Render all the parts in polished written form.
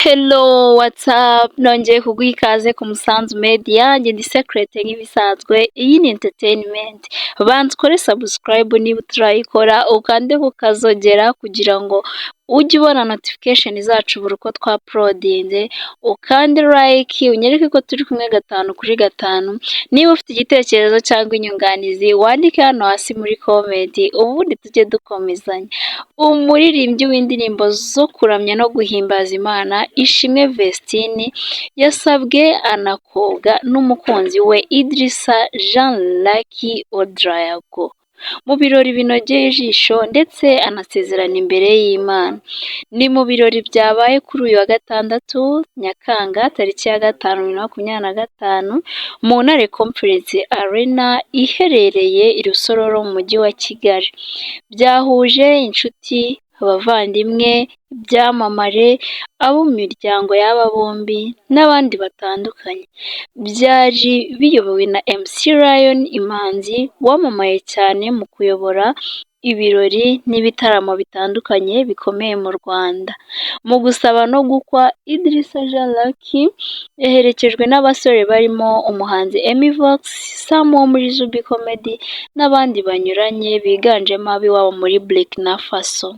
Hello, what's up? Nongeye kuguha ikaze ku Musanzu Media, njye ndi Secret nk'ibisanzwe, iyi ni entertainment. Banza ukore subscribe niba utarayikora, ukande ku kazogera kugira ngo ujye ubona notification zacu buri uko twa uploadinze, ukande like, unyereke ko turi kumwe gatanu kuri gatanu. Niba ufite igitekerezo cyangwa inyunganizi, wandike hano hasi muri comment, ubundi tujye dukomezanya. Umuririmbyi w'indirimbo zo kuramya no guhimbaza Imana, Ishimwe Vestine, yasabwe anakobwa n'umukunzi we Idrissa Jean Luc Odrayago mu birori binogeye ijisho ndetse anasezerana imbere y'Imana. Ni mu birori byabaye kuri uyu wa gatandatu Nyakanga tariki ya 5/2025 mu Ntare Conference Arena iherereye i Rusororo mu mujyi wa Kigali. Byahuje inshuti, abavandimwe, ibyamamare, abo mu miryango y'aba bombi n'abandi batandukanye. Byari biyobowe na MC Lion Imanzi wamamaye cyane mu kuyobora ibirori n'ibitaramo bitandukanye bikomeye mu Rwanda. Mu gusaba no gukwa, Idrissa Jean Luc yaherekejwe n'abasore barimo umuhanzi Emmy Vox, Sam wo muri Zubi Comedy n'abandi banyuranye biganjemo ab'iwabo muri Burkina Faso.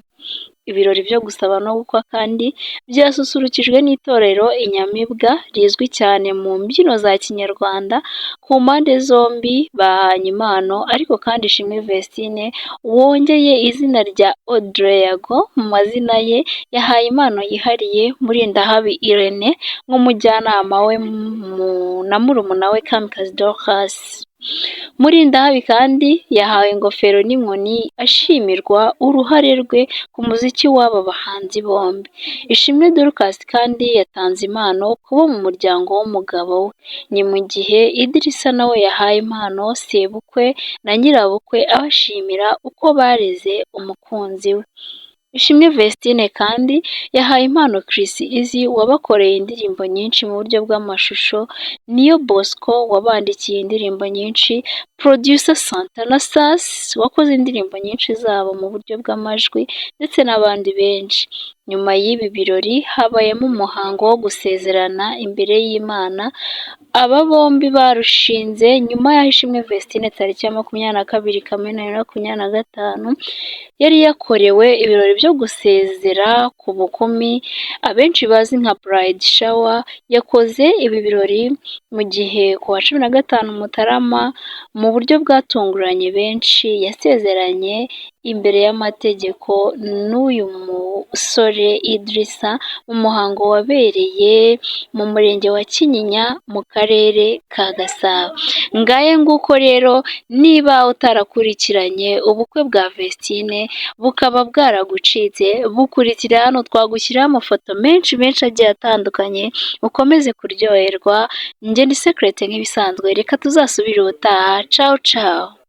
Ibirori byo gusaba no gukwa kandi byasusurukijwe n'itorero Inyamibwa rizwi cyane mu mbyino za Kinyarwanda. Ku mpande zombi bahanye impano, ariko kandi Ishimwe Vestine wongeye izina rya Odrayago mu mazina ye yahaye impano yihariye Murindahabi Irene nk'umujyanama we na murumuna we Kamikazi Dorcas. Murindahabi kandi yahawe ingofero n'inkoni ashimirwa uruhare rwe ku muziki w'aba bahanzi bombi. Ishimwe Dorcas kandi yatanze impano kubo mu muryango w'umugabo we. Ni mu gihe Idrissa nawe yahaye impano sebukwe na nyirabukwe abashimira uko bareze umukunzi we. Ishimwe Vestine kandi yahaye impano Chris Easy wabakoreye indirimbo nyinshi mu buryo bw'amashusho, Niyo Bosco wabandikiye indirimbo nyinshi, Producer Santana Sass wakoze indirimbo nyinshi zabo mu buryo bw'amajwi ndetse n'abandi benshi. Nyuma y'ibi birori habayemo umuhango wo gusezerana imbere y'Imana. Aba bombi barushinze nyuma y'aho Ishimwe Vestine tariki ya 22 Kamena 2025 yari yakorewe ibirori byo gusezera ku bukumi abenshi bazi nka Bride Shower. Yakoze ibi birori mu gihe ku wa 15 Mutarama mu buryo bwatunguranye benshi yasezeranye imbere y'amategeko n'uyu musore Idrissa mu muhango wabereye mu murenge wa Kinyinya mu karere ka Gasabo. Ngaye nguko rero, niba utarakurikiranye ubukwe bwa Vestine bukaba bwaragucitse, bukurikira hano twagushyiraho amafoto menshi agiye atandukanye, ukomeze kuryoherwa. Njye ni Secret nk'ibisanzwe, reka tuzasubire ubutaha. Ciao ciao.